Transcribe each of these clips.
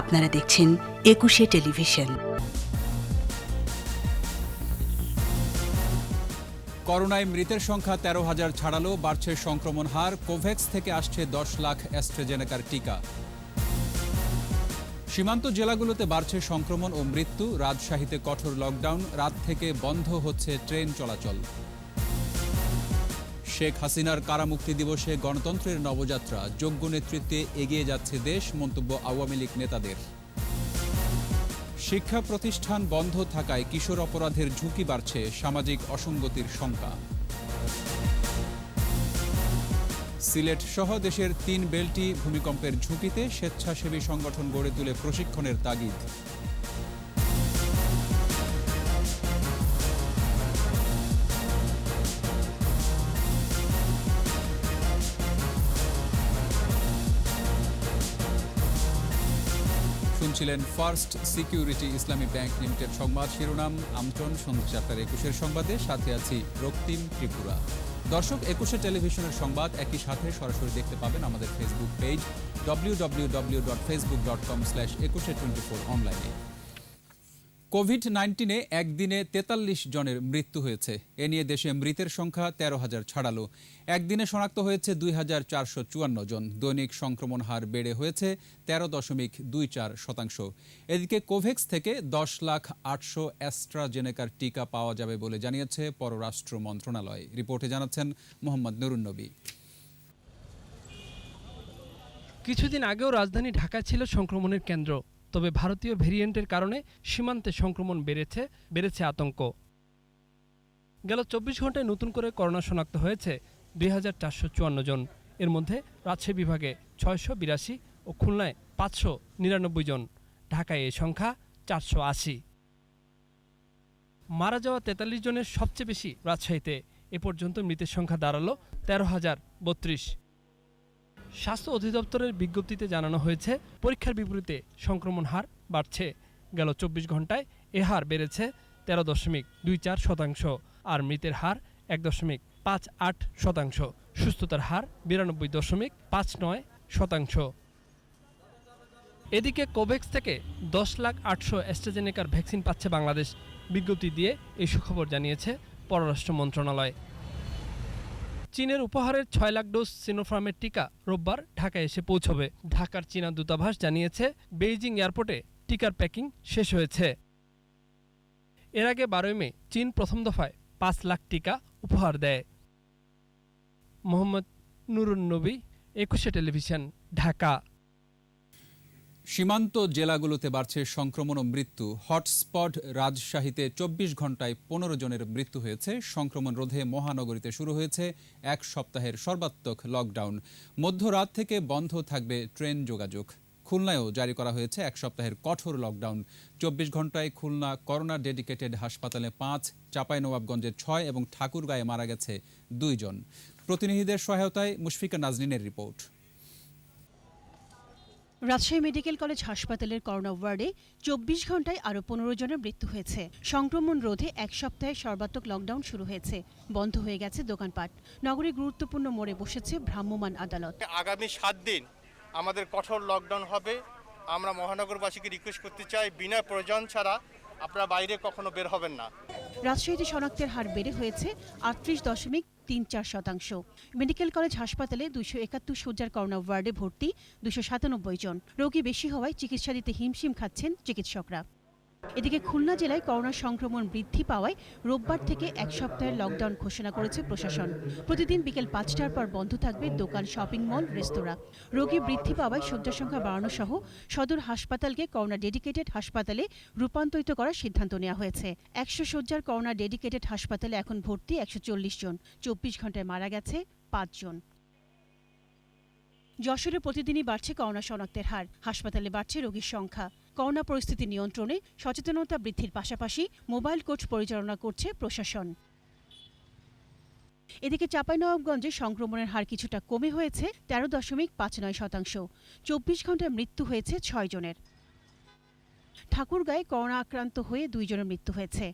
আপনারা দেখছেন একুশে টেলিভিশন। করোনায় মৃতের সংখ্যা ১৩,০০০ ছাড়ালো, বাড়ছে সংক্রমণ হার। কোভ্যাক্স থেকে আসছে ১০ লাখ অ্যাস্ট্রাজেনেকার টিকা। সীমান্ত জেলাগুলোতে বাড়ছে সংক্রমণ ও মৃত্যু। রাজশাহীতে কঠোর লকডাউন, রাত থেকে বন্ধ হচ্ছে ট্রেন চলাচল। শেখ হাসিনার কারামুক্তি দিবসে গণতন্ত্রের নবযাত্রা, যোগ্য নেতৃত্বে এগিয়ে যাচ্ছে দেশ, মন্তব্য আওয়ামী লীগ নেতাদের। শিক্ষা প্রতিষ্ঠান বন্ধ থাকায় কিশোর অপরাধের ঝুঁকি বাড়ছে, সামাজিক অসঙ্গতির শঙ্কা। সিলেট সহ দেশের ৩ বেল্টই ভূমিকম্পের ঝুঁকিতে, স্বেচ্ছাসেবী সংগঠন গড়ে তুলে প্রশিক্ষণের তাগিদ। শুনছিলেন ফার্স্ট সিকিউরিটি ইসলামী ব্যাংক লিমিটেড সংবাদ শিরোনাম। আমন্ত্রণ সন্ধ্যা ৪:২১ সংবাদে, সাথে আছি রক্তিম ত্রিপুরা। দর্শক, একুশে টেলিভিশনের সংবাদ একই সাথে সরাসরি দেখতে পাবেন আমাদের ফেসবুক পেজ www.facebook.com/ekushe24 অনলাইনে। কোভিড-19-এ একদিনে ৪৩ জনের মৃত্যু হয়েছে। এ নিয়ে দেশে মৃতের সংখ্যা ১৩,০০০ ছাড়ালো। একদিনে শনাক্ত হয়েছে ২,৪৫৪ জন। দৈনিক সংক্রমণ হার বেড়ে হয়েছে ১৩.২৪%। এদিকে কোভ্যাক্স থেকে ১০,৮০,০০০ অ্যাস্ট্রাজেনেকার টিকা পাওয়া যাবে বলে জানিয়েছে পররাষ্ট্র মন্ত্রণালয়। রিপোর্টে জানাচ্ছেন মোহাম্মদ নুরুন্নবী। কিছুদিন আগেও রাজধানী ঢাকা ছিল সংক্রমণের কেন্দ্র। তবে ভারতীয় ভেরিয়েন্টের কারণে সীমান্তে সংক্রমণ বেড়েছে আতঙ্ক। গেল ২৪ ঘন্টায় নতুন করে করোনা শনাক্ত হয়েছে ২,৪৫৪ জন। এর মধ্যে রাজশাহী বিভাগে ৬৮২ ও খুলনায় ৫৯৯ জন। ঢাকায় এই সংখ্যা ৪৮০। মারা যাওয়া ৪৩ জনের সবচেয়ে বেশি রাজশাহীতে। এ পর্যন্ত মৃতের সংখ্যা দাঁড়ালো ১৩,০৩২। স্বাস্থ্য অধিদপ্তরের বিজ্ঞপ্তিতে জানানো হয়েছে, পরীক্ষার বিপরীতে সংক্রমণ হার বাড়ছে। গেল ২৪ ঘন্টায় এ হার বেড়েছে ১৩.২৪%, আর মৃতের হার ১.৫৮%। সুস্থতার হার ৯২.৫৯%। এদিকে কোভ্যাক্স থেকে ১০,৮০,০০০ অ্যাস্ট্রাজেনেকার ভ্যাকসিন পাচ্ছে বাংলাদেশ। বিজ্ঞপ্তি দিয়ে এই সুখবর জানিয়েছে পররাষ্ট্র মন্ত্রণালয়। চীনের উপহারের ৬ লাখ ডোজ সিনোফার্মের টিকা রোববার ঢাকায় এসে পৌঁছবে। ঢাকার চীনা দূতাবাস জানিয়েছে, বেইজিং এয়ারপোর্টে টিকার প্যাকিং শেষ হয়েছে। এর আগে ১২ মে চীন প্রথম দফায় ৫ লাখ টিকা উপহার দেয়। মোহাম্মদ নুরুন্নবী, একুশে টেলিভিশন, ঢাকা। সীমান্ত জেলাগুলোতে বাড়ছে সংক্রমণ ও মৃত্যু। হটস্পট রাজশাহীতে ২৪ ঘন্টায় ১৫ জনের মৃত্যু হয়েছে। সংক্রমণ রোধে মহানগরীতে শুরু হয়েছে ১ সপ্তাহের সর্বাত্মক লকডাউন। মধ্যরাত থেকে বন্ধ থাকবে ট্রেন যোগাযোগ। খুলনায়ও জারি করা হয়েছে ১ সপ্তাহের কঠোর লকডাউন। ২৪ ঘন্টায় খুলনা করোনা ডেডিকেটেড হাসপাতালে ৫, চাঁপাইনবাবগঞ্জে ৬ এবং ঠাকুরগাঁয়ে মারা গেছে ২ জন। প্রতিনিধিদের সহায়তায় মুশফিকা নাজনীনের রিপোর্ট। রাজশাহী মেডিকেল কলেজ হাসপাতালের করোনা ওয়ার্ডে ২৪ ঘন্টায় আরও ১৫ জনের মৃত্যু হয়েছে। সংক্রমণ রোধে ১ সপ্তাহে সর্বাত্মক লকডাউন শুরু হয়েছে। বন্ধ হয়ে গেছে দোকানপাট। নগরীর গুরুত্বপূর্ণ মোড়ে বসেছে ভ্রাম্যমাণ আদালত। আগামী ৭ দিন আমাদের কঠোর লকডাউন হবে। আমরা মহানগরবাসীকে রিকোয়েস্ট করতে চাই, বিনা প্রয়োজন ছাড়া আপনারা বাইরে কখনো বের হবেন না। রাজশাহীতে শনাক্তের হার বেড়ে হয়েছে ৩৮.৩৪%। মেডিকেল কলেজ হাসপাতালে ২৭১ শয্যার করোনা ওয়ার্ডে ভর্তি ২৯৭ জন। রোগী বেশি হওয়ায় চিকিৎসা দিতে হিমশিম খাচ্ছেন চিকিৎসকরা। এদিকে খুলনা জেলায় করোনা সংক্রমণ বৃদ্ধি পাওয়ায় রোববার থেকে ১ সপ্তাহের লকডাউন ঘোষণা করেছে প্রশাসন। প্রতিদিন বিকেল ৫টার পর বন্ধ থাকবে দোকান, শপিং মল, রেস্তোরাঁ। রোগী বৃদ্ধি পাওয়ায় শয্যা সংখ্যা বাড়ানো সহ সদর হাসপাতালকে করোনা ডেডিকেটেড হাসপাতালে রূপান্তরিত করার সিদ্ধান্ত নেওয়া হয়েছে। ১০০ শয্যার করোনা ডেডিকেটেড হাসপাতালে এখন ভর্তি ১৪০ জন। ২৪ ঘন্টায় মারা গেছে ৫ জন। যশোরে প্রতিদিনই বাড়ছে করোনা শনাক্তের হার। হাসপাতালে বাড়ছে রোগীর সংখ্যা। করোনা পরিস্থিতি নিয়ন্ত্রণে সচেতনতা বৃদ্ধির পাশাপাশি মোবাইল কোচ পরিচালনা করছে প্রশাসন। এদিকে চাঁপাইনবাবগঞ্জে সংক্রমণের হার কিছুটা কমে হয়েছে ১৩.৫৯%। ২৪ ঘন্টায় মৃত্যু হয়েছে ৬ জনের। ঠাকুরগাঁয়ে করোনা আক্রান্ত হয়ে ২ জনের মৃত্যু হয়েছে।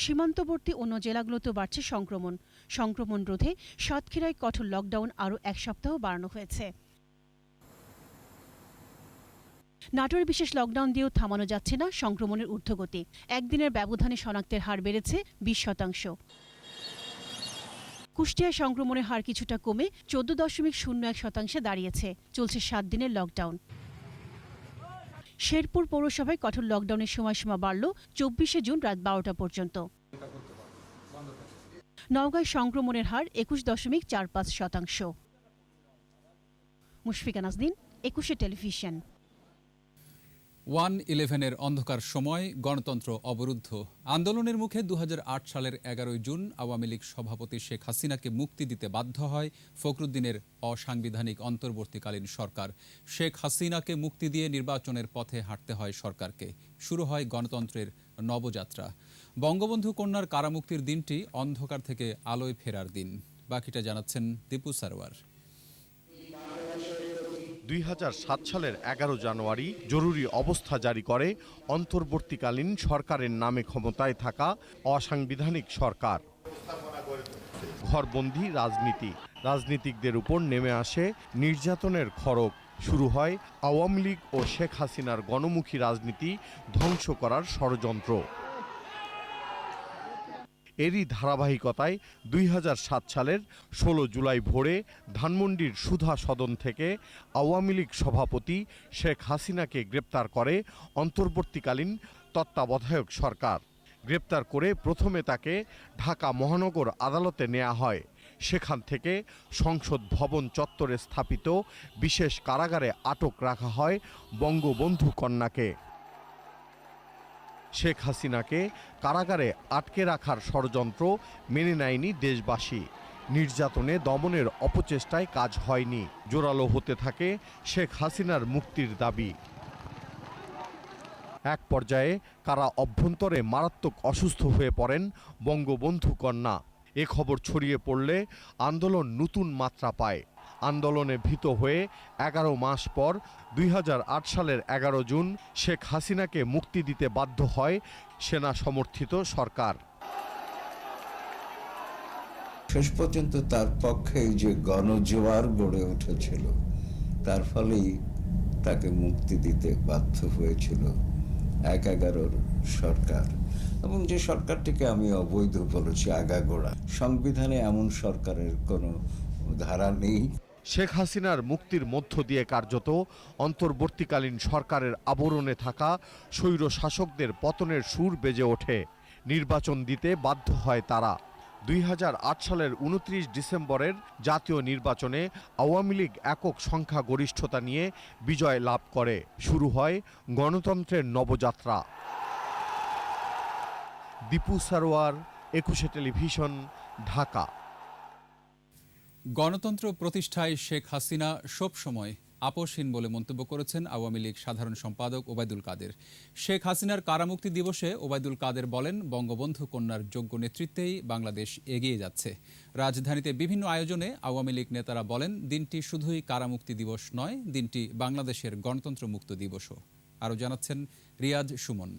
সীমান্তবর্তী অন্য জেলাগুলোতেও বাড়ছে সংক্রমণ। সংক্রমণ রোধে সাতক্ষীরায় কঠোর লকডাউন আরও ১ সপ্তাহ বাড়ানো হয়েছে। নাটোরে বিশেষ লকডাউন দিয়েও থামানো যাচ্ছে না সংক্রমণের ঊর্ধ্বগতি। একদিনের ব্যবধানে শনাক্তের হার বেড়েছে 20%। কুষ্টিয়ায় সংক্রমণের হার কিছুটা কমে 14.01% দাঁড়িয়েছে। চলছে 7 দিনের লকডাউন। শেরপুর পৌরসভায় কঠোর লকডাউনের সময়সীমা বাড়ল 24 জুন রাত 12টা পর্যন্ত। নওগাঁয় সংক্রমণের হার 21.45%। মুশফিকা নাজনীন, 21 টেলিভিশন। 1/11-এর অন্ধকার সময় গণতন্ত্র অবরুদ্ধ। আন্দোলনের মুখে 2008 সালের 11 জুন আওয়ামী লীগ সভাপতি শেখ হাসিনাকে মুক্তি দিতে বাধ্য হয় ফখরুদ্দিনের অসাংবিধানিক অন্তর্বর্তীকালীন সরকার। শেখ হাসিনাকে মুক্তি দিয়ে নির্বাচনের পথে হাঁটতে হয় সরকারকে। শুরু হয় গণতন্ত্রের নবযাত্রা। বঙ্গবন্ধু কন্যার কারামুক্তির দিনটি অন্ধকার থেকে আলোয় ফেরার দিন। বাকিটা জানাচ্ছেন দীপু সারওয়ার। 2007 সালের 11 জানুয়ারি জরুরি অবস্থা জারি করে অন্তর্বর্তীকালীন সরকারের নামে ক্ষমতায় থাকা অসাংবিধানিক সরকার। ঘরবন্দি রাজনীতি, রাজনীতিকদের উপর নেমে আসে নির্যাতনের খড়গ। শুরু হয় আওয়ামী লীগ ও শেখ হাসিনার গণমুখী রাজনীতি ধ্বংস করার ষড়যন্ত্র। এরই ধারাবাহিকতায় 2007 সালের 16 জুলাই ভোরে ধানমন্ডির সুধা সদন থেকে আওয়ামী লীগ সভাপতি শেখ হাসিনাকে গ্রেপ্তার করে অন্তর্বর্তীকালীন তত্ত্বাবধায়ক সরকার। গ্রেপ্তার করে প্রথমে তাকে ঢাকা মহানগর আদালতে নেওয়া হয়। সেখান থেকে সংসদ ভবন চত্বরে স্থাপিত বিশেষ কারাগারে আটক রাখা হয় বঙ্গবন্ধু কন্যাকে। শেখ হাসিনাকে কারাগারে আটকে রাখার ষড়যন্ত্র মেনে নেয়নি দেশবাসী। নির্যাতনে দমনের অপচেষ্টায় কাজ হয়নি। জোরালো হতে থাকে শেখ হাসিনার মুক্তির দাবি। এক পর্যায়ে কারা অভ্যন্তরে মারাত্মক অসুস্থ হয়ে পড়েন বঙ্গবন্ধু কন্যা। এ খবর ছড়িয়ে পড়লে আন্দোলন নতুন মাত্রা পায়। আন্দোলনে ভীত হয়ে 11 মাস পর 2008 সালের 11 জুন শেখ হাসিনাকে মুক্তি দিতে বাধ্য হয় সেনা সমর্থিত সরকার। শেষ পর্যন্ত তার পক্ষে যে গণজোয়ার গড়ে উঠেছিল, তার ফলেই তাকে মুক্তি দিতে বাধ্য হয়েছিল 11 সরকার। এবং যে সরকারটিকে আমি অবৈধ বলেছি, আগাগোড়া। সংবিধানে এমন সরকারের কোনো ধারা নেই। শেখ হাসিনার মুক্তির মধ্য দিয়ে কার্যত অন্তর্বর্তীকালীন সরকারের আবরণে থাকা স্বৈর শাসকদের পতনের সুর বেজে ওঠে। নির্বাচন দিতে বাধ্য হয় তারা। 2008 সালের 29 ডিসেম্বরের জাতীয় নির্বাচনে আওয়ামী লীগ একক সংখ্যাগরিষ্ঠতা নিয়ে বিজয় লাভ করে। শুরু হয় গণতন্ত্রের নবযাত্রা। দীপু সারওয়ার, 21 টেলিভিশন, ঢাকা। গণতন্ত্র প্রতিষ্ঠায় শেখ হাসিনা সবসময় আপোষহীন বলে মন্তব্য করেছেন আওয়ামী লীগ সাধারণ সম্পাদক ওবায়দুল কাদের। শেখ হাসিনার কারামুক্তি দিবসে ওবায়দুল কাদের বলেন, বঙ্গবন্ধু কন্যার যোগ্য নেতৃত্বেই বাংলাদেশ এগিয়ে যাচ্ছে। রাজধানীতে বিভিন্ন আয়োজনে আওয়ামী লীগ নেতারা বলেন, দিনটি শুধুই কারামুক্তি দিবস নয়, দিনটি বাংলাদেশের গণতন্ত্র মুক্ত দিবসও। আরও জানাচ্ছেন রিয়াজ সুমন।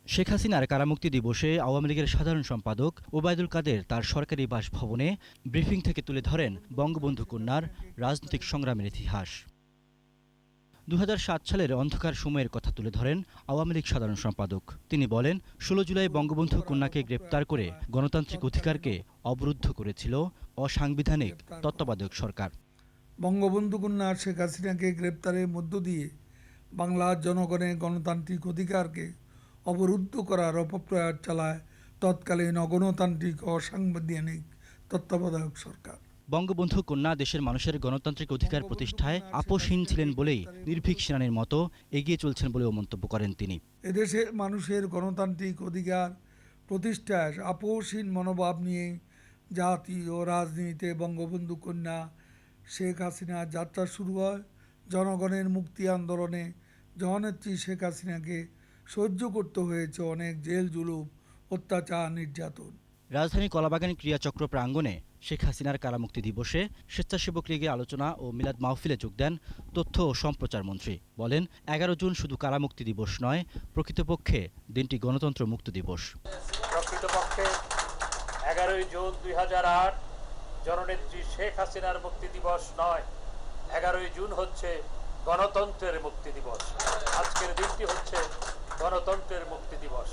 শেখ হাসিনার কারামুক্তি দিবসে আওয়ামী লীগের সাধারণ সম্পাদক ওবায়দুল কাদের তার সরকারি বাসভবনে ব্রিফিং থেকে তুলে ধরেন বঙ্গবন্ধু কন্যার রাজনৈতিক সংগ্রামের ইতিহাস। 2007 সালের অন্ধকার সময়ের কথা তুলে ধরেন আওয়ামী লীগ সাধারণ সম্পাদক। তিনি বলেন, 16 জুলাই বঙ্গবন্ধু কন্যাকে গ্রেপ্তার করে গণতান্ত্রিক অধিকারকে অবরুদ্ধ করেছিল অসাংবিধানিক তত্ত্বাবধায়ক সরকার। বঙ্গবন্ধু কন্যা শেখ হাসিনাকে গ্রেপ্তারের মধ্য দিয়ে বাংলার জনগণের গণতান্ত্রিক অধিকারকে অবরুদ্ধ করার অপপ্রয়াস চালায় তৎকালীন অগণতান্ত্রিক অসাংবিধানিক তত্ত্বাবধায়ক সরকার। বঙ্গবন্ধু কন্যা দেশের মানুষের গণতান্ত্রিক অধিকার প্রতিষ্ঠায় আপোষহীন ছিলেন বলেই নির্ভীক সেনানীর মতো এগিয়ে চলছেন বলেও মন্তব্য করেন তিনি। এদেশের মানুষের গণতান্ত্রিক অধিকার প্রতিষ্ঠায় আপোষহীন মনোভাব নিয়ে জাতি ও রাজনীতিতে বঙ্গবন্ধু কন্যা শেখ হাসিনার যাত্রা শুরু হয়। জনগণের মুক্তি আন্দোলনে জননেত্রী শেখ হাসিনাকে সহ্য করতে হয়েছে অনেক জেল জুলুম, অত্যাচার, নির্যাতন। রাজধানী কলাবাগান ক্রিয়াচক্র প্রাঙ্গণে শেখ হাসিনার কারামুক্তি দিবসে স্বেচ্ছাসেবক লীগের আলোচনা ও মিলাদ মাহফিলে যোগ দেন তথ্য ও সম্প্রচার মন্ত্রী। বলেন, 11 জুন শুধু কারামুক্তি দিবস নয়, প্রকৃতপক্ষে দিনটি গণতন্ত্র মুক্ত দিবস। প্রকৃতপক্ষে 11 জুন 2008 জননেত্রী শেখ হাসিনার মুক্তি দিবস নয়, 11 জুন হচ্ছে গণতন্ত্রের মুক্তি দিবস। আজকের দিনটি হচ্ছে গণতন্ত্রের মুক্তি দিবস।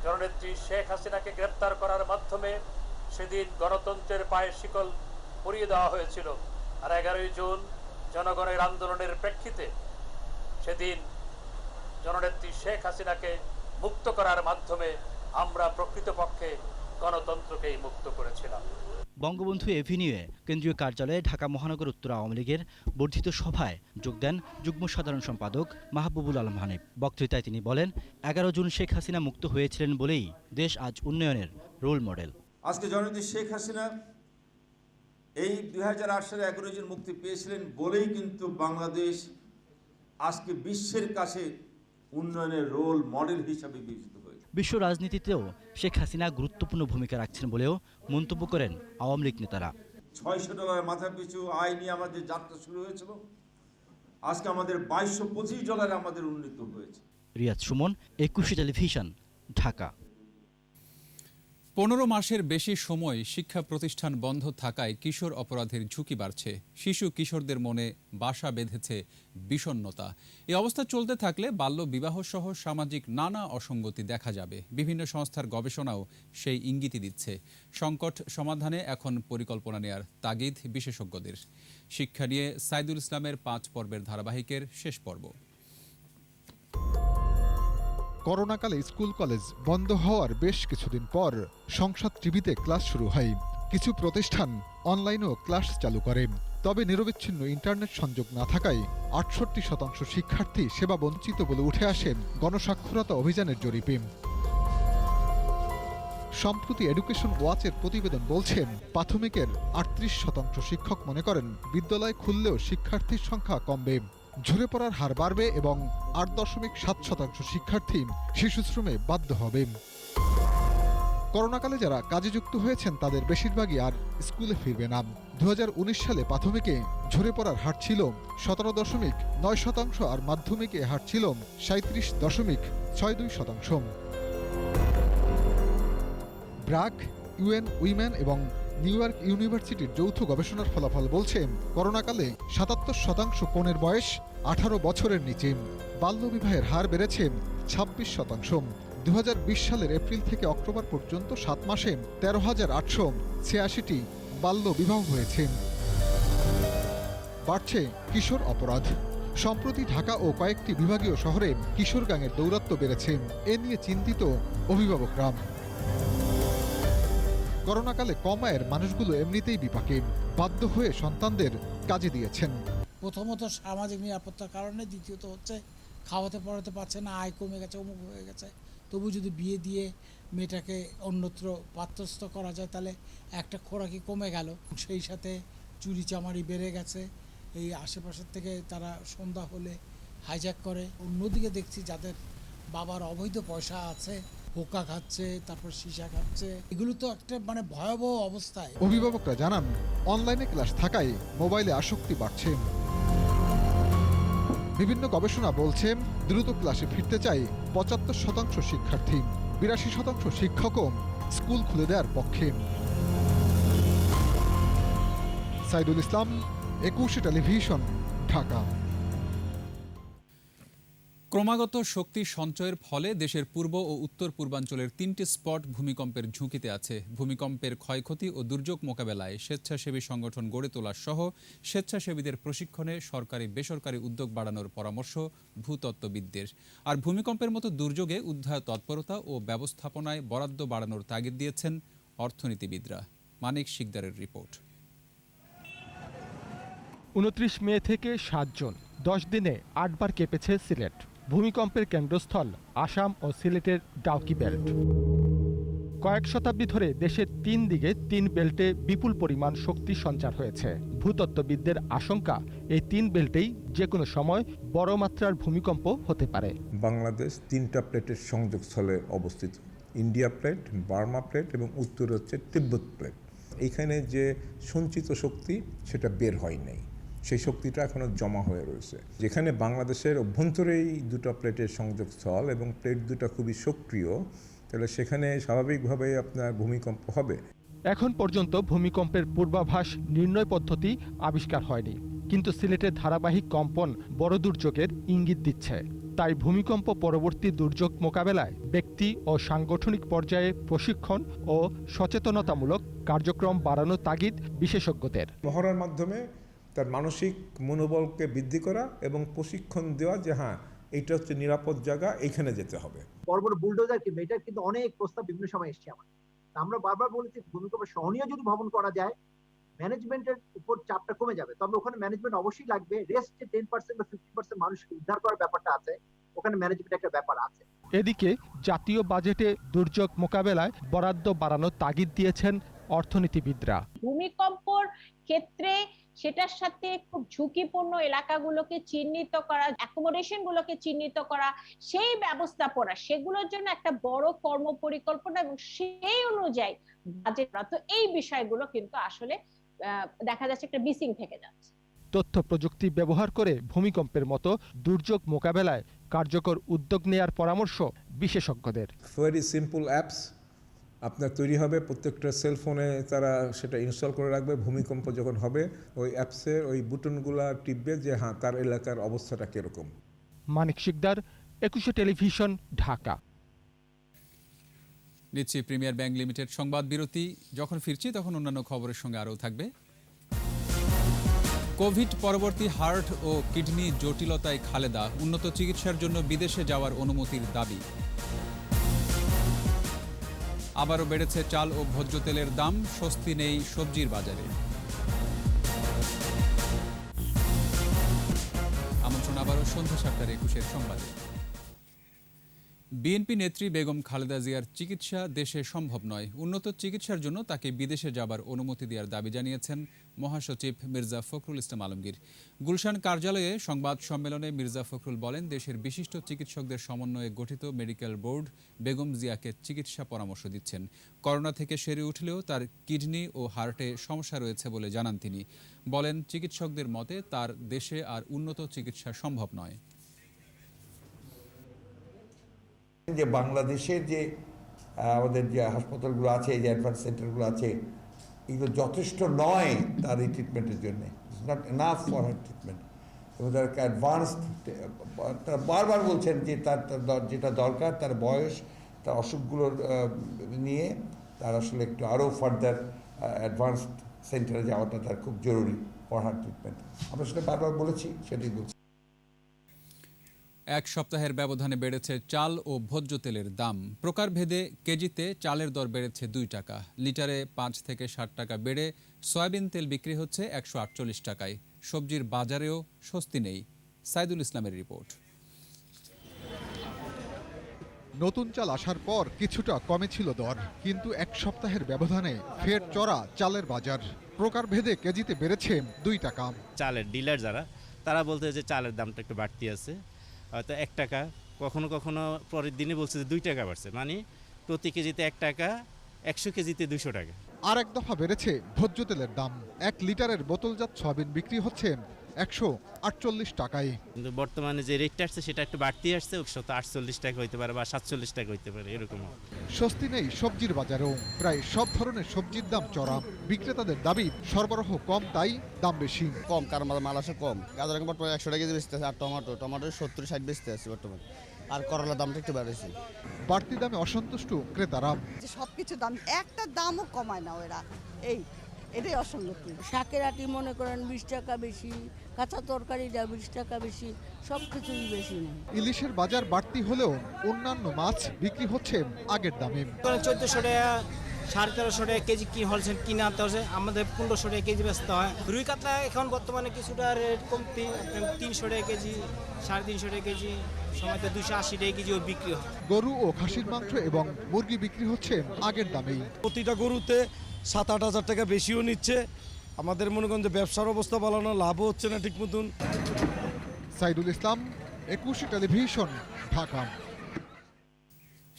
জননেত্রী শেখ হাসিনাকে গ্রেপ্তার করার মাধ্যমে সেদিন গণতন্ত্রের পায়ের শিকল পরিয়ে দেওয়া হয়েছিল। আর 11ই জুন জনগণের আন্দোলনের প্রেক্ষিতে সেদিন জননেত্রী শেখ হাসিনাকে মুক্ত করার মাধ্যমে আমরা প্রকৃতপক্ষে গণতন্ত্রকেই মুক্ত করেছিলাম। বঙ্গবন্ধু এভিনিউয়ে কেন্দ্রীয় কার্যালয়ে ঢাকা মহানগর উত্তর আওয়ামী লীগের বর্ধিত সভায় যোগ দেন যুগ্ম সাধারণ সম্পাদক মাহবুবুল আলম হানিফ। বক্তৃতায় তিনি বলেন, 11 জুন শেখ হাসিনা মুক্ত হয়েছিলেন বলেই দেশ আজ উন্নয়নের রোল মডেল। আজকে জননেত্রী শেখ হাসিনা এই 2008 সালে 11 জুন মুক্তি পেয়েছিলেন বলেই কিন্তু বাংলাদেশ আজকে বিশ্বের কাছে উন্নয়নের রোল মডেল হিসাবে বিবেচিত হয়েছে। বিশ্ব রাজনীতিতেও শেখ হাসিনা গুরুত্বপূর্ণ ভূমিকা রাখছেন বলেও মন্তব্য করেন আওয়ামী লীগ নেতারা। $600 মাথা পিছু আয় নিয়ে আমাদের যাত্রা শুরু হয়েছিল, আজকে আমাদের $2225 আমাদের উন্নীত হয়েছে। রিয়াজ সুমন, একুশে টেলিভিশন, ঢাকা। 15 মাসের বেশি সময় শিক্ষা প্রতিষ্ঠান বন্ধ থাকায় কিশোর অপরাধের ঝুঁকি বাড়ছে। শিশু কিশোরদের মনে বাসা বেঁধেছে বিষণ্ণতা। এই অবস্থা চলতে থাকলে বাল্য বিবাহ সহ সামাজিক নানা অসঙ্গতি দেখা যাবে। বিভিন্ন সংস্থার গবেষণাও সেই ইঙ্গিতই দিচ্ছে। সংকট সমাধানে এখন পরিকল্পনা নেয়ার তাগিদ বিশেষজ্ঞদের। শিক্ষা নিয়ে সাইদুল ইসলামের 5 পর্বের ধারাবাহিকের শেষ পর্ব। করোনাকালে স্কুল কলেজ বন্ধ হওয়ার বেশ কিছুদিন পর সংসদ টিভিতে ক্লাস শুরু হয়। কিছু প্রতিষ্ঠান অনলাইনেও ক্লাস চালু করে। তবে নিরবিচ্ছিন্ন ইন্টারনেট সংযোগ না থাকায় 68% শিক্ষার্থী সেবা বঞ্চিত বলে উঠে আসে গণসাক্ষরতা অভিযানের জরিপে। সম্প্রতি এডুকেশন ওয়াচের প্রতিবেদন বলছে, প্রাথমিকের 38% শিক্ষক মনে করেন বিদ্যালয় খুললেও শিক্ষার্থীর সংখ্যা কমবে, ঝরে পড়ার হার বাড়বে এবং 8.7% শিক্ষার্থী শিশুশ্রমে বাধ্য হবে। করোনাকালে যারা কাজে যুক্ত হয়েছেন তাদের বেশিরভাগই আর স্কুলে ফিরবে না। 2019 সালে প্রাথমিকে ঝরে পড়ার হার ছিল 17.9% আর মাধ্যমিকে হার ছিল 37.62%। ব্র্যাক, ইউএন উইমেন এবং নিউ ইয়র্ক ইউনিভার্সিটির যৌথ গবেষণার ফলাফল বলছে, করোনাকালে 77% কনের বয়স 18 বছরের নিচে। বাল্যবিবাহের হার বেড়েছে 26%। 2020 সালের এপ্রিল থেকে অক্টোবর পর্যন্ত 7 মাসে 13,886টি বাল্য বিবাহ হয়েছে। বাড়ছে কিশোর অপরাধ। সম্প্রতি ঢাকা ও কয়েকটি বিভাগীয় শহরে কিশোর গ্যাংয়ের দৌরাত্ম্য বেড়েছে। এ নিয়ে চিন্তিত অভিভাবকরা। করোনাকালে কম আয়ের মানুষগুলো এমনিতেই বিপাকে, বাধ্য হয়ে সন্তানদের কাজে দিয়েছেন। প্রথমত সামাজিক নিরাপত্তার কারণে, দ্বিতীয়ত হচ্ছে খাওয়াতে পড়াতে পারছে না, আয় কমে গেছে, অমুক হয়ে গেছে। তবু যদি বিয়ে দিয়ে মেয়েটাকে অন্যত্র পাত্রস্থ করা যায় তাহলে একটা খোরাকি কমে গেল। সেই সাথে চুরি চামারি বেড়ে গেছে। এই আশেপাশের থেকে তারা সন্ধ্যা হলে হাইজ্যাক করে। অন্যদিকে দেখছি যাদের বাবার অবৈধ পয়সা আছে, হোকা খাচ্ছে, তারপর সীসা খাচ্ছে। এগুলো তো একটা ভয়াবহ অবস্থায়। অভিভাবকরা জানান, অনলাইনে ক্লাস থাকায় মোবাইলে আসক্তি বাড়ছে। বিভিন্ন গবেষণা বলছে, দ্রুত ক্লাসে ফিরতে চায় 75% শিক্ষার্থী, 82% শিক্ষকও স্কুল খুলে দেওয়ার পক্ষে। সাইদুল ইসলাম, একুশে টেলিভিশন, ঢাকা। ক্রমাগত শক্তি সঞ্চয়ের ফলে দেশের পূর্ব ও উত্তর পূর্বাঞ্চলের 3টি স্পট ভূমিকম্পের ঝুঁকিতে আছে। ভূমিকম্পের ক্ষয়ক্ষতি ও দুর্যোগ মোকাবেলায় স্বেচ্ছাসেবী সংগঠন গড়ে তোলা সহ স্বেচ্ছাসেবীদের প্রশিক্ষণে সরকারি বেসরকারি উদ্যোগ বাড়ানোর পরামর্শ ভূতত্ত্ববিদদের। আর ভূমিকম্পের মতো দুর্যোগে উদ্ধার তৎপরতা ও ব্যবস্থাপনায় বরাদ্দ বাড়ানোর তাগিদ দিয়েছেন অর্থনীতিবিদরা। মানিক শিকদারের রিপোর্ট। 29 মে থেকে 7 জুন 10 দিনে 8 বার কেঁপেছে সিলেট। ভূমিকম্পের কেন্দ্রস্থল আসাম ও সিলেটের ডাউকি বেল্ট। কয়েক শতাব্দী ধরে দেশের 3 দিকে 3 বেল্টে বিপুল পরিমাণ শক্তি সঞ্চার হয়েছে। ভূতত্ত্ববিদদের আশঙ্কা, এই 3 বেল্টেই যে কোনো সময় বড় মাত্রার ভূমিকম্প হতে পারে। বাংলাদেশ 3টা প্লেটের সংযোগস্থলে অবস্থিত, ইন্ডিয়া প্লেট, বার্মা প্লেট এবং উত্তরে হচ্ছে তিব্বত প্লেট। এইখানে যে সঞ্চিত শক্তি সেটা বের হয় নাই, সেই শক্তিটা এখনো জমা হয়ে রয়েছে। যেখানে বাংলাদেশের অভ্যন্তরেই 2টা প্লেটের সংযোগস্থল এবং প্লেট 2টা খুবই সক্রিয়, তাহলে সেখানে স্বাভাবিকভাবেই আপনার ভূমিকম্প হবে। এখন পর্যন্ত ভূমিকম্পের পূর্বাভাস নির্ণয় পদ্ধতি আবিষ্কার হয়নি, কিন্তু সিলেটের ধারাবাহিক কম্পন বড় দুর্যোগের ইঙ্গিত দিচ্ছে। তাই ভূমিকম্প পরবর্তী দুর্যোগ মোকাবেলায় ব্যক্তি ও সাংগঠনিক পর্যায়ে প্রশিক্ষণ ও সচেতনতামূলক কার্যক্রম বাড়ানোর তাগিদ বিশেষজ্ঞদের। মহড়ার মাধ্যমে তার মানসিক মনোবলকে বৃদ্ধি করা এবং প্রশিক্ষণ দেওয়া যে হ্যাঁ এইটা হচ্ছে নিরাপদ জায়গা, এইখানে যেতে হবে। বড় বড় বুলডোজার কিনবে, এটার কিন্তু অনেক প্রস্তাব বিভিন্ন সময় এসছে আমার। আমরা বারবার বলেছি ভূমিকম্প সহনীয় যদি ভবন করা যায়, ম্যানেজমেন্টের উপর চাপটা কমে যাবে। তবে ওখানে ম্যানেজমেন্ট অবশ্যই লাগবে। রেস্ট যে 10% বা 50% মানুষকে উদ্ধার করার ব্যাপারটা আছে, ওখানে ম্যানেজমেন্ট একটা ব্যাপার আছে। এদিকে জাতীয় বাজেটে দুর্যোগ মোকাবেলায় বরাদ্দ বাড়ানোর তাগিদ দিয়েছেন অর্থনীতিবিদরা। ভূমিকম্পর ক্ষেত্রে সেটার সাথে খুব ঝুঁকিপূর্ণ এলাকাগুলোকে চিহ্নিত করা, অ্যাকোমোডেশন গুলোকে চিহ্নিত করা, সেই ব্যবস্থাপনা, সেগুলোর জন্য একটা বড় কর্মপরিকল্পনা এবং সেই অনুযায়ী বাজেট। তো এই বিষয়গুলো কিন্তু আসলে দেখা যাচ্ছে একটা মিসিং থেকে যাচ্ছে। তথ্য প্রযুক্তি ব্যবহার করে ভূমিকম্পের মতো দুর্যোগ মোকাবেলায় কার্যকর উদ্যোগ নেয়ার পরামর্শ বিশেষজ্ঞদের। ভেরি সিম্পল অ্যাপস আপনার তৈরি হবে, প্রত্যেকটা সেলফোনে তারা সেটা ইনস্টল করে রাখবে। ভূমিকম্প যখন হবে ওই অ্যাপসের ওই বুটনগুলা টিপবে যে হ্যাঁ তার এলাকার অবস্থাটা কিরকম। মানিক শিকদার, 21 টেলিভিশন, ঢাকা। নিচ্ছি প্রিমিয়ার ব্যাংক লিমিটেড সংবাদ বিরতি। যখন ফিরছি তখন অন্যান্য খবরের সঙ্গে আরও থাকবে। কোভিড পরবর্তী হার্ট ও কিডনি জটিলতায় খালেদা, উন্নত চিকিৎসার জন্য বিদেশে যাওয়ার অনুমতির দাবি। আবারও বেড়েছে চাল ও ভোজ্য তেলের দাম, স্বস্তি নেই সবজির বাজারে। আমন্ত্রণ আবারও সন্ধ্যা 7:21 সংবাদে। বিএনপি নেত্রী বেগম খালেদা জিয়ার চিকিৎসা দেশে সম্ভব নয়। উন্নত চিকিৎসার জন্য তাকে বিদেশে যাবার অনুমতি দেওয়ার দাবি জানিয়েছেন মহাসচিব মির্জা ফখরুল ইসলাম আলমগীর। গুলশান কার্যালয়ে সংবাদ সম্মেলনে মির্জা ফখরুল বলেন, দেশের বিশিষ্ট চিকিৎসকদের সমন্বয়ে গঠিত মেডিকেল বোর্ড বেগম জিয়াকে চিকিৎসা পরামর্শ দিচ্ছেন। করোনা থেকে সেরে উঠলেও তার কিডনি ও হার্টে সমস্যা রয়েছে বলে জানান তিনি। বলেন, চিকিৎসকদের মতে তার দেশে আর উন্নত চিকিৎসা সম্ভব নয়। যে বাংলাদেশের যে আমাদের যে হাসপাতালগুলো আছে, যে অ্যাডভান্স সেন্টারগুলো আছে, এগুলো যথেষ্ট নয় তার এই ট্রিটমেন্টের জন্য। It's not enough for her treatment. এবং তার অ্যাডভান্স, তারা বারবার বলছেন যে তার যেটা দরকার, তার বয়স, তার অসুখগুলোর নিয়ে তার আসলে একটু আরও ফার্দার অ্যাডভান্স সেন্টারে যাওয়াটা তার খুব জরুরি ফর হার ট্রিটমেন্ট। আমরা সেটা বারবার বলেছি, সেটাই বলছি। এক সপ্তাহের ব্যবধানে বেড়েছে চাল ও ভোজ্য তেলের দাম। প্রকারভেদে কেজিতে চালের দর বেড়েছে 2 টাকা, লিটারে 5 থেকে 60 টাকা বেড়ে সয়াবিন তেল বিক্রি হচ্ছে 148 টাকায়। সবজির বাজারেও স্বস্তি নেই। সাইদুল ইসলামের রিপোর্ট। নতুন চাল আসার পর কিছুটা কমেছিল দর, কিন্তু এক সপ্তাহের ব্যবধানে ফের চড়া চালের বাজার। প্রকারভেদে কেজিতে বেড়েছে 2 টাকা। চালের ডিলার যারা, তারা বলতে যে চালের দামটা একটু বাড়তি আছে, হয়তো 1 টাকা, কখনো কখনো পরের দিনে বলছে যে 2 টাকা বাড়ছে, মানে প্রতি কেজিতে 1 টাকা, 100 কেজিতে 200 টাকা। আর এক দফা বেড়েছে ভোজ্য তেলের দাম। 1 লিটারের বোতলজাত সয়াবিন বিক্রি হচ্ছে 148 টাকায়। কিন্তু বর্তমানে যে রেটটা আসছে সেটা একটু বাড়তি আসছে, 148 টাকা হইতে পারে বা 47 টাকা হইতে পারে, এরকম। স্বস্তি নেই সবজির বাজারেও। প্রায় সব ধরনের সবজির দাম চড়া। বিক্রেতাদের দাবি সরবরাহ কম, তাই দাম বেশি। কম কারণ মাল আসে কম। গাজর এখন বর্তমানে 100 টাকা কেজি বেচতে আছে, আর টমেটো 70-60 বেচতে আছে বর্তমানে। আর করলার দামটা একটু বেড়েছে। বাড়তি দামে অসন্তুষ্ট ক্রেতারা। সবকিছু দাম, একটা দামও কমায় না ওরা, এটাই অসঙ্গতি। শাকের আটি মনে করেন 20 টাকা বেশি, কাঁচা তরকারিটা 20 টাকা বেশি, সব কিছুই বেশি নেই। ইলিশের বাজার বাড়তি হলেও অন্যান্য মাছ বিক্রি হচ্ছে আগের দামে। 1400 টাকা, 1350 টাকা কেজি কি হোলসেল কিনে আনতে হচ্ছে, আমাদের 1500 টাকা কেজি বেচতে হয়। রুই কাতলা এখন বর্তমানে কিছুটা রেট কমতি, 300 টাকা কেজি, 350 টাকা কেজি, সময়তে 280 টাকা কেজিও বিক্রি হয়। গরু ও খাসির মাংস এবং মুরগি বিক্রি হচ্ছে আগের দামেই। প্রতিটা গরুতে 7-8 হাজার টাকা বেশিও নিচ্ছে। আমাদের মনে করেন যে ব্যবসার অবস্থা ভালো না, লাভও হচ্ছে না ঠিক মতন। সাইদুল ইসলাম, 21 টেলিভিশন, ঢাকা।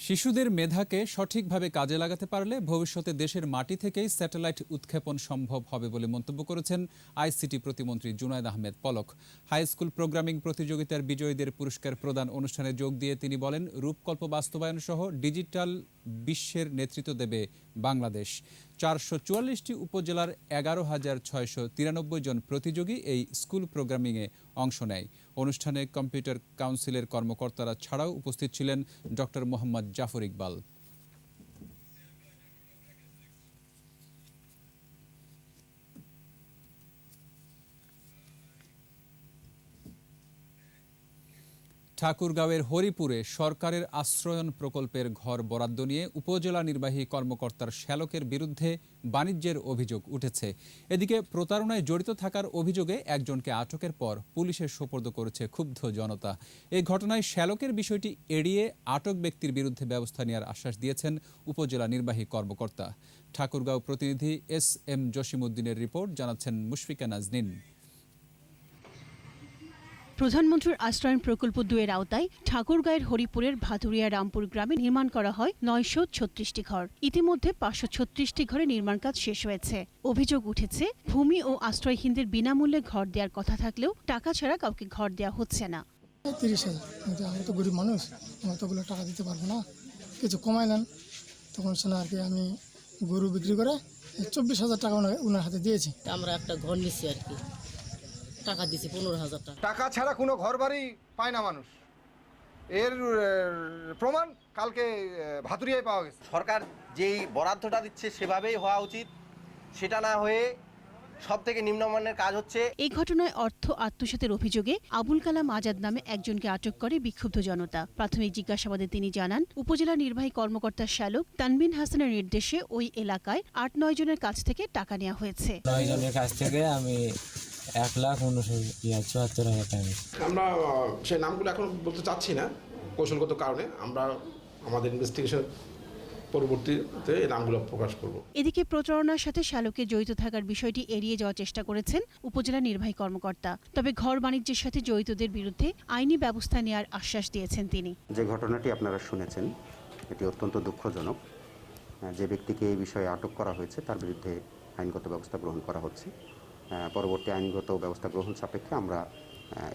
শিশুদের মেধাকে সঠিকভাবে কাজে লাগাতে পারলে ভবিষ্যতে দেশের মাটি থেকেই স্যাটেলাইট উৎক্ষেপণ সম্ভব হবে বলে মন্তব্য করেছেন আইসিটি প্রতিমন্ত্রী Junaid Ahmed Palak. High school programming প্রতিযোগিতার বিজয়ীদের পুরস্কার প্রদান অনুষ্ঠানে যোগ দিয়ে তিনি বলেন, রূপকল্প বাস্তবায়ন সহ ডিজিটাল বিশ্বের নেতৃত্ব দেবে বাংলাদেশ। 444টি উপজেলার 11,693 জন প্রতিযোগী এই স্কুল প্রোগ্রামিংয়ে অংশ নেয়। অনুষ্ঠানে কম্পিউটার কাউন্সিলের কর্মকর্তারা ছাড়াও উপস্থিত ছিলেন ডক্টর মোহাম্মদ জাফর ইকবাল। ঠাকুরগাঁওয়ের হরিপুরে সরকারের আশ্রয়ন প্রকল্পের ঘর বরাদ্দ নিয়ে উপজেলা নির্বাহী কর্মকর্তার শ্যালকের বিরুদ্ধে বাণিজ্যের অভিযোগ উঠেছে। এদিকে প্রতারণায় জড়িত থাকার অভিযোগে একজনকে আটকের পর পুলিশের সোপর্দ করেছে ক্ষুব্ধ জনতা। এই ঘটনায় শ্যালকের বিষয়টি এড়িয়ে আটক ব্যক্তির বিরুদ্ধে ব্যবস্থা নেওয়ার আশ্বাস দিয়েছেন উপজেলা নির্বাহী কর্মকর্তা। ঠাকুরগাঁও প্রতিনিধি SM জসিমউদ্দিনের রিপোর্ট, জানাচ্ছেন মুশফিকা নাজনীন। প্রধানমন্ত্রীর আশ্রয়ন প্রকল্প 2-এর আওতায় ঠাকুরগাঁয়ের হরিপুরের ভাতুরিয়া রামপুর গ্রামে নির্মাণ করা হয় 936টি ঘর। ইতিমধ্যে 536টি ঘরে নির্মাণ কাজ শেষ হয়েছে। অভিযোগ উঠেছে, ভূমি ও আশ্রয়হীনদের বিনামূল্যে ঘর দেওয়ার কথা থাকলেও টাকা ছাড়া কাউকে ঘর দেওয়া হচ্ছে না। 30,000, কিন্তু আমি তো গরিব মানুষ, আমি তোগুলো টাকা দিতে পারবো না, কিছু কমাই নেন। তখন শোনা আর কি আমি গরু বিক্রি করে 24,000 টাকা ওনার হাতে দিয়েছি। আমরা একটা ঘর নিচ্ছি আর কি, টাকা দিছি 15,000 টাকা। টাকা ছাড়া কোনো ঘর বাড়ি পায় না মানুষ, এর প্রমাণ কালকে ভাতুরিয়ায় পাওয়া গেছে। সরকার যেই বরাদ্দটা দিচ্ছে সেভাবেই হওয়া উচিত, সেটা না হয়ে সব থেকে নিম্নমানের কাজ হচ্ছে। এই ঘটনায় অর্থ আত্মসাতের অভিযোগে আবুল কালাম আজাদ নামে একজনকে আটক করে বিক্ষুব্ধ জনতা। প্রাথমিক জিজ্ঞাসাবাদে তিনি জানান, উপজেলা নির্বাহী কর্মকর্তা শ্যালক তানবিন হাসানের নির্দেশে ওই এলাকায় 8-9 জনের কাছ থেকে টাকা নেওয়া হয়েছে। 9 জনের কাছ থেকে আমি 1,59,74,000 টাকা। আমরা সেই নামগুলো এখন বলতে চাচ্ছি না কৌশলগত কারণে, আমরা আমাদের ইনভেস্টিগেশন পরবর্তীতে এই নামগুলো প্রকাশ করব। এদিকে প্রতারণার সাথে শ্যালকের জড়িত থাকার বিষয়টি এড়িয়ে যাওয়ার চেষ্টা করেছেন উপজেলা নির্বাহী কর্মকর্তা। তবে ঘর বাণিজ্যের সাথে জড়িতদের বিরুদ্ধে আইনি ব্যবস্থা নেওয়ার আশ্বাস দিয়েছেন তিনি। যে ঘটনাটি আপনারা শুনেছেন এটি অত্যন্ত দুঃখজনক। যে ব্যক্তিকে এই বিষয়ে আটক করা হয়েছে তার বিরুদ্ধে আইনগত ব্যবস্থা গ্রহণ করা হচ্ছে। পরবর্তী আইনগত ব্যবস্থা গ্রহণ সাপেক্ষে আমরা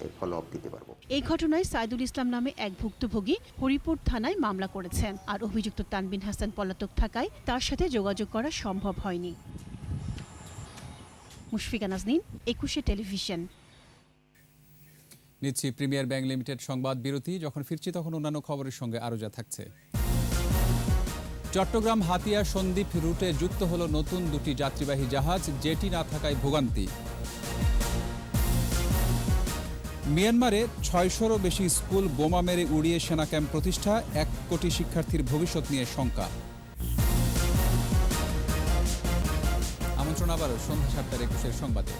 এর ফলো-আপ দিতে পারবো। এই ঘটনায় সাইদুল ইসলাম নামে এক ভুক্তভোগী হরিপুর থানায় মামলা করেছেন। আর অভিযুক্ত তানবিন হাসান পলাতক থাকায় তার সাথে যোগাযোগ করা সম্ভব হয়নি। মুশফিকা নাজনীন, 21 টেলিভিশন। নিচ্ছি প্রিমিয়ার ব্যাংক লিমিটেড সংবাদ বিরতি। যখন ফিরছি তখন অন্যান্য খবরের সঙ্গে আরও যা থাকছে। চট্টগ্রাম হাতিয়া সন্দ্বীপ রুটে যুক্ত হলো নতুন 2টি যাত্রীবাহী জাহাজ, জেটি না থাকায় ভোগান্তি। মিয়ানমারে 600-রও বেশি স্কুল বোমা মেরে উড়িয়ে সেনা ক্যাম্প প্রতিষ্ঠা, 1 কোটি শিক্ষার্থীর ভবিষ্যৎ নিয়ে শঙ্কা। আমন্ত্রণ আবারও সন্ধ্যা 7:21 সংবাদে।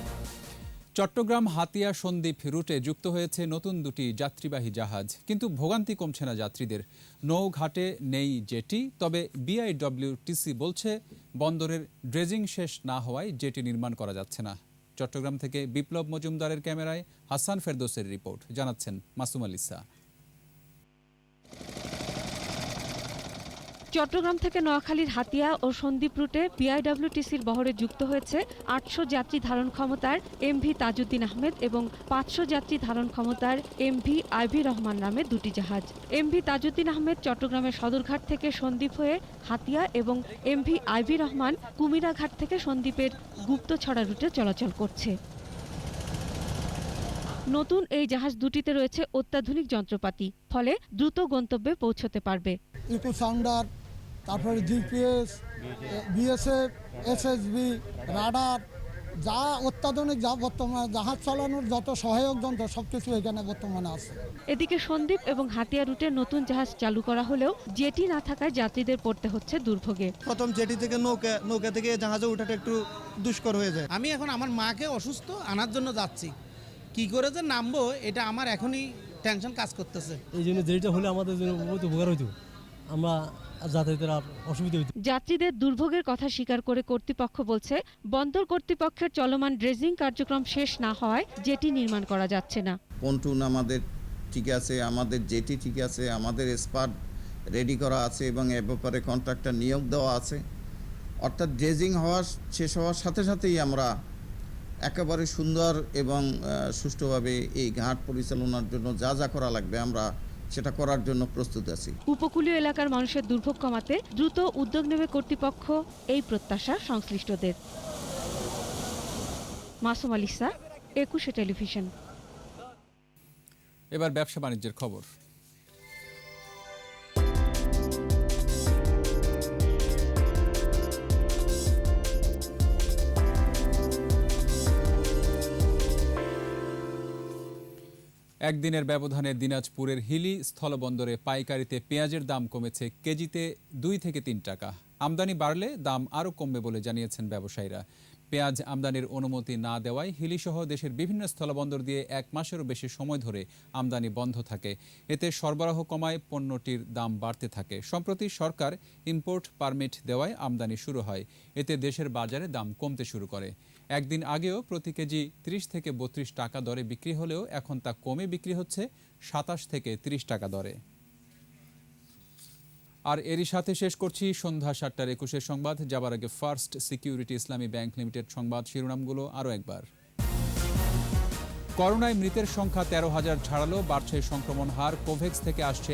চট্টগ্রাম হাতিয়া সন্দ্বীপ রুটে যুক্ত হয়েছে নতুন 2টি যাত্রীবাহী জাহাজ, কিন্তু ভোগান্তি কমছে না যাত্রীদের। নৌঘাটে নেই জেটি, তবে বিআইডব্লিউটিসি বলছে বন্দরের ড্রেজিং শেষ না হওয়ায় জেটি নির্মাণ করা যাচ্ছে না। চট্টগ্রাম থেকে বিপ্লব মজুমদারের ক্যামেরায় হাসান ফেরদৌসের রিপোর্ট, জানাচ্ছেন মাসুম আলিসা। চট্টগ্রাম থেকে নোয়াখালীর হাতিয়া ও সন্দ্বীপ রুটে বিআইডব্লিউটিসির বহরে যুক্ত হয়েছে 800 যাত্রী ধারণ ক্ষমতার এমভি তাজউদ্দিন আহমেদ এবং 500 যাত্রী ধারণ ক্ষমতার এমভি আইভি রহমান নামে 2টি জাহাজ। এমভি তাজউদ্দিন আহমেদ চট্টগ্রামের সদরঘাট থেকে সন্দ্বীপ হয়ে হাতিয়া এবং এমভি আইভি রহমান কুমিরাঘাট থেকে সন্দ্বীপের গুপ্তছড়া রুটে চলাচল করছে। নতুন এই জাহাজ দুটিতে রয়েছে অত্যাধুনিক যন্ত্রপাতি, ফলে দ্রুত গন্তব্যে পৌঁছতে পারবে। ইকো সাউন্ডার, তারপরে জিপিএস, বিএসএফ, এসএসবি, রাডার, যা অত্যাধুনিক যা বর্তমানে জাহাজ চালানোর যত সহায়ক যন্ত্র সবকিছু এখানে বর্তমানে আছে। এদিকে সন্দ্বীপ এবং হাতিয়া রুটে নতুন জাহাজ চালু করা হলেও জেটি না থাকায় যাত্রীদের পড়তে হচ্ছে দুর্ভোগে। প্রথম জেটি থেকে নৌকা থেকে জাহাজে ওঠাটা একটু দুষ্কর হয়ে যায়। আমি এখন আমার মাকে অসুস্থ আনার জন্য যাচ্ছি, কি করে যে নামবো এটা আমার এখনই টেনশন কাজ করতেছে। এই জন্য জেটিটা হলে আমাদের জন্য বহুত উপকার হইতো, আমরা যাতায়াতের অসুবিধা হইতো। যাত্রীদের দুর্ভোগের কথা স্বীকার করে কর্তৃপক্ষ বলছে, বন্দর কর্তৃপক্ষের চলমান ড্রেজিং কার্যক্রম শেষ না হওয়ায় জেটি নির্মাণ করা যাচ্ছে না। পন্টুন আমাদের ঠিক আছে, আমাদের জেটি ঠিক আছে, আমাদের স্পাট রেডি করা আছে এবং এ ব্যাপারে কন্ট্রাক্টর নিয়োগ দেওয়া আছে। অর্থাৎ ড্রেজিং শেষ হওয়ার সাথে সাথেই আমরা একেবারে সুন্দর এবং সুষ্ঠুভাবে এই ঘাট পরিচালনার জন্য যা যা করা লাগবে আমরা সেটা করার জন্য প্রস্তুত আছি। উপকূলীয় এলাকার মানুষের দুর্ভোগ কমাতে দ্রুত উদ্যোগ নেবে কর্তৃপক্ষ, এই প্রত্যাশা সংশ্লিষ্টদের। মাসুম আলিসা, 21 টেলিভিশন। এবার ব্যবসা বাণিজ্যের খবর। একদিনের ব্যবধানে দিনাজপুরের হিলি স্থলবন্দরে পাইকারিতে পেঁয়াজের দাম কমেছে কেজিতে 2 থেকে 3 টাকা। আমদানি বাড়লে দাম আরও কমবে বলে জানিয়েছেন ব্যবসায়ীরা। পেঁয়াজ আমদানির অনুমতি না দেওয়ায় হিলিসহ দেশের বিভিন্ন স্থলবন্দর দিয়ে 1 মাসেরও বেশি সময় ধরে আমদানি বন্ধ থাকে। এতে সরবরাহ কমায় পণ্যটির দাম বাড়তে থাকে। সম্প্রতি সরকার ইম্পোর্ট পারমিট দেওয়ায় আমদানি শুরু হয়। এতে দেশের বাজারে দাম কমতে শুরু করে। একদিন আগেও প্রতি কেজি 30 থেকে 32 টাকা দরে বিক্রি হলেও এখন তা কমে বিক্রি হচ্ছে 27 থেকে 30 টাকা দরে। আর এরই সাথে শেষ করছি সন্ধ্যা 7টার 21 সংবাদ। যাবার আগে ফার্স্ট সিকিউরিটি ইসলামী ব্যাংক লিমিটেড সংবাদ শিরোনামগুলো আরও একবার। করোনায় মৃতের সংখ্যা 13,000 ছাড়ালো, বাড়ছে সংক্রমণ হার। কোভ্যাক্স থেকে আসছে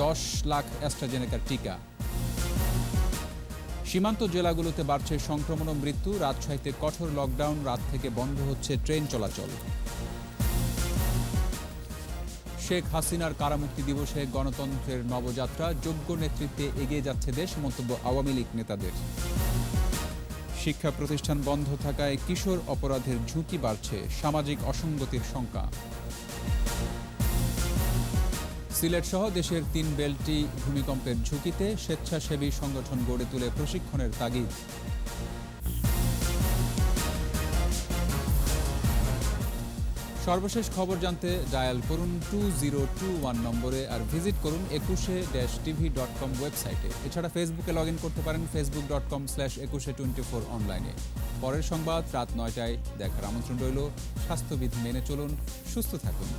10 লাখ অ্যাস্ট্রাজেনেকার টিকা। সীমান্ত জেলাগুলোতে বাড়ছে সংক্রমণ ও মৃত্যু। রাজশাহীতে কঠোর লকডাউন, রাত থেকে বন্ধ হচ্ছে ট্রেন চলাচল। শেখ হাসিনার কারামুক্তি দিবসে গণতন্ত্রের নবযাত্রা, যোগ্য নেতৃত্বে এগিয়ে যাচ্ছে দেশ, মন্তব্য আওয়ামী লীগ নেতাদের। শিক্ষা প্রতিষ্ঠান বন্ধ থাকায় কিশোর অপরাধের ঝুঁকি বাড়ছে, সামাজিক অসঙ্গতির শঙ্কা। সিলেট সহ দেশের 3 বেল্টই ভূমিকম্পের ঝুঁকিতে, স্বেচ্ছাসেবী সংগঠন গড়ে তুলে প্রশিক্ষণের তাগিদ। সর্বশেষ খবর জানতে ডায়াল করুন 2021 নম্বরে আর ভিজিট করুন 21-tv.com ওয়েবসাইটে। এছাড়া ফেসবুকে লগ ইন করতে পারেন facebook.com/2124 অনলাইনে। পরের সংবাদ রাত 9টায় দেখার আমন্ত্রণ রইল। স্বাস্থ্যবিধি মেনে চলুন, সুস্থ থাকুন।